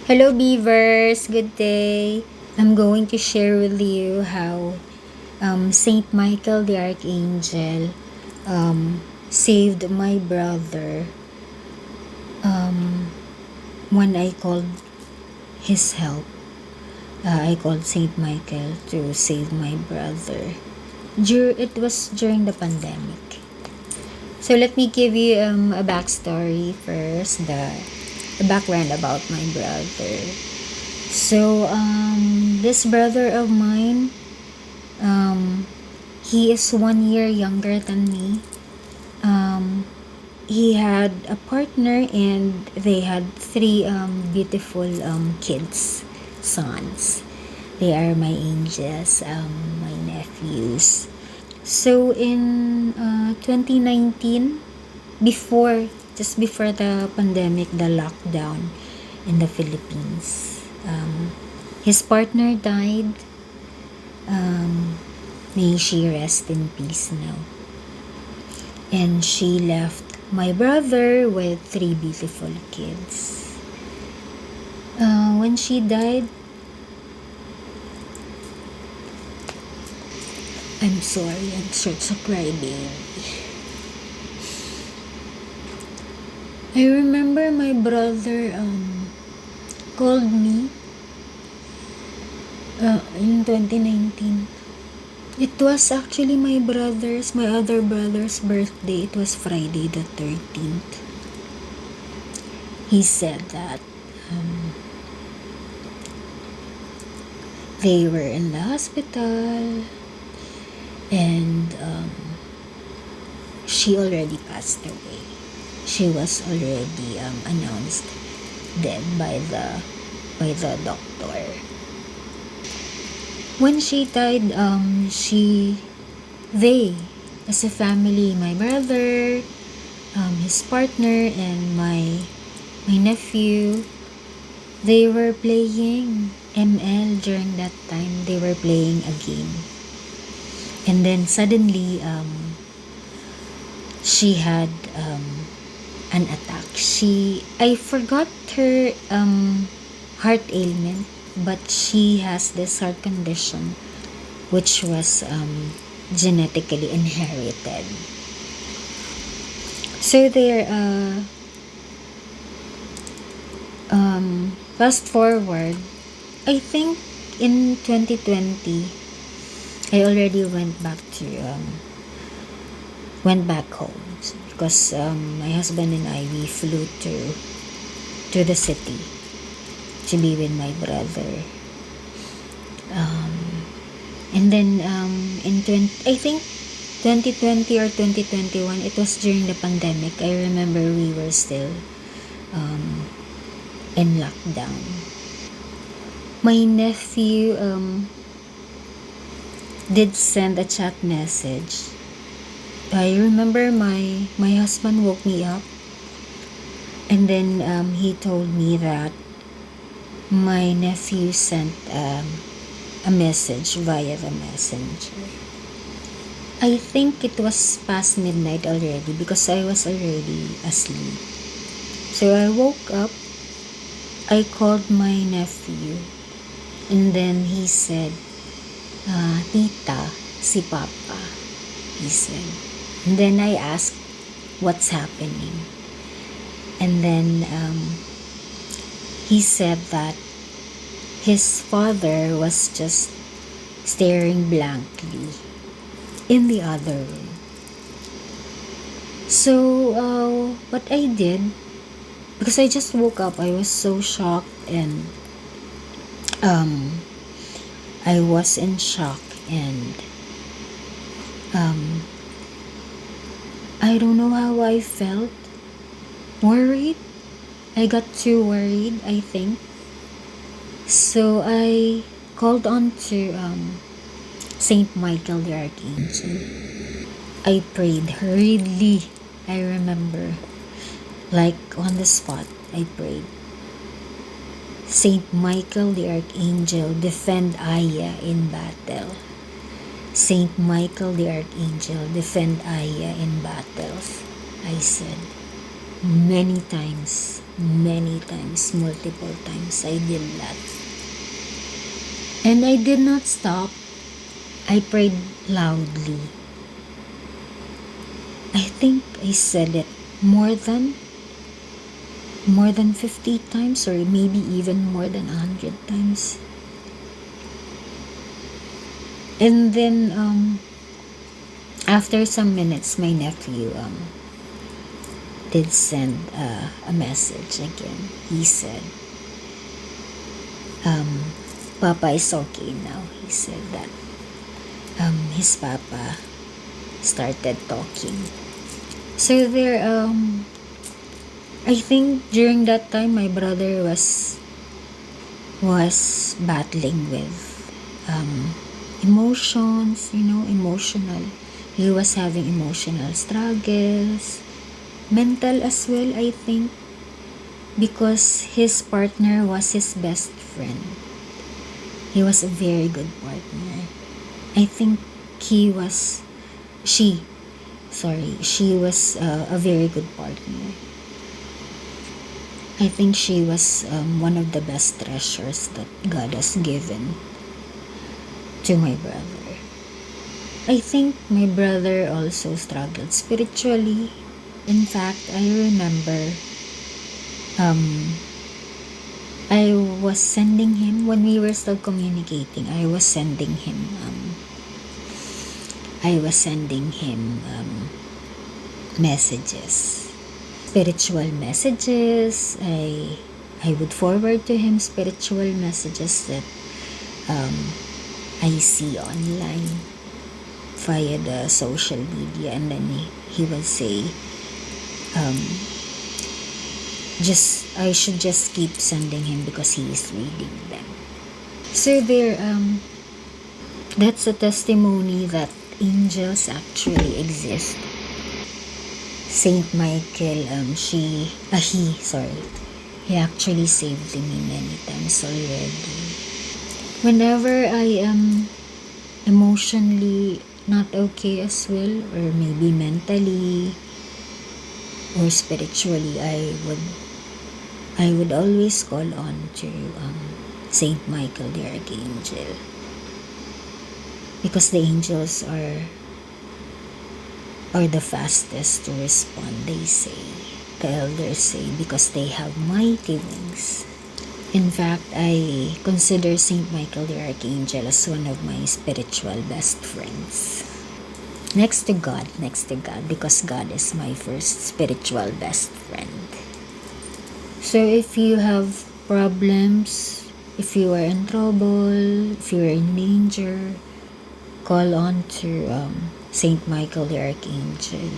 Hello, Beavers. Good day. I'm going to share with you how Saint Michael the Archangel saved my brother when I called his help. I called Saint Michael to save my brother. It was during the pandemic. So let me give you a backstory first, the background about my brother. So this brother of mine, um, he is 1 year younger than me. He had a partner and they had three beautiful kids, sons. They are my angels, my nephews. So in 2019, just before the pandemic, the lockdown in the Philippines, his partner died. May she rest in peace now. And she left my brother with three beautiful kids. When she died, I'm sorry, I'm such a crybaby. I remember my brother called me in 2019. It was actually my other brother's birthday. It was Friday the 13th. He said that they were in the hospital and she already passed away. She was already announced dead by the doctor. When she died, they, as a family, my brother, his partner, and my nephew, they were playing ML during that time. They were playing a game. And then suddenly, she had an attack. I forgot her heart ailment, but she has this heart condition which was genetically inherited. So there, fast forward, I think in 2020, I already went back home because my husband and I, we flew to the city to be with my brother. And then in 2020 or 2021, it was during the pandemic. I remember we were still in lockdown. My nephew did send a chat message. I remember my husband woke me up and then he told me that my nephew sent a message via the messenger. I think it was past midnight already because I was already asleep. So I woke up, I called my nephew, and then he said, Tita, si Papa, he said. And then I asked, what's happening? And then he said that his father was just staring blankly in the other room. So what I did, because I just woke up, I was so shocked and I was in shock and I don't know how I felt. Worried. I got too worried, I think. So I called on to Saint Michael the Archangel. I prayed hurriedly. I remember, like on the spot, I prayed. Saint Michael the Archangel, defend Ahiya in battle. Saint Michael the Archangel, defend Ahiya in battles, I said. Many times, multiple times I did that. And I did not stop. I prayed loudly. I think I said it more than 50 times, or maybe even more than 100 times. And then after some minutes, my nephew did send a message again. He said, Papa is okay now. He said that his papa started talking. So there, I think during that time, my brother was battling with emotions, emotional. He was having emotional struggles, mental as well, I think, because his partner was his best friend. He was a very good partner. I think she was a very good partner. I think she was one of the best treasures that God has given to my brother. I think my brother also struggled spiritually. In fact, I remember I was sending him, when we were still communicating, I was sending him messages, spiritual messages. I would forward to him spiritual messages that I see online via the social media, and then he would say, I should just keep sending him because he is reading them. So there, that's a testimony that angels actually exist. Saint Michael, he actually saved me many times already. Whenever I am emotionally not okay as well, or maybe mentally or spiritually, I would always call on to Saint Michael the Archangel, because the angels are the fastest to respond, they say. The elders say, because they have mighty wings. In fact, I consider Saint Michael the Archangel as one of my spiritual best friends. Next to God, because God is my first spiritual best friend. So if you have problems, if you are in trouble, if you are in danger, call on to Saint Michael the Archangel.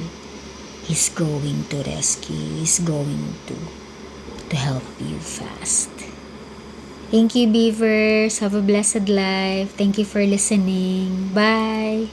He's going to rescue you. He's going to help you fast. Thank you, Beavers. Have a blessed life. Thank you for listening. Bye.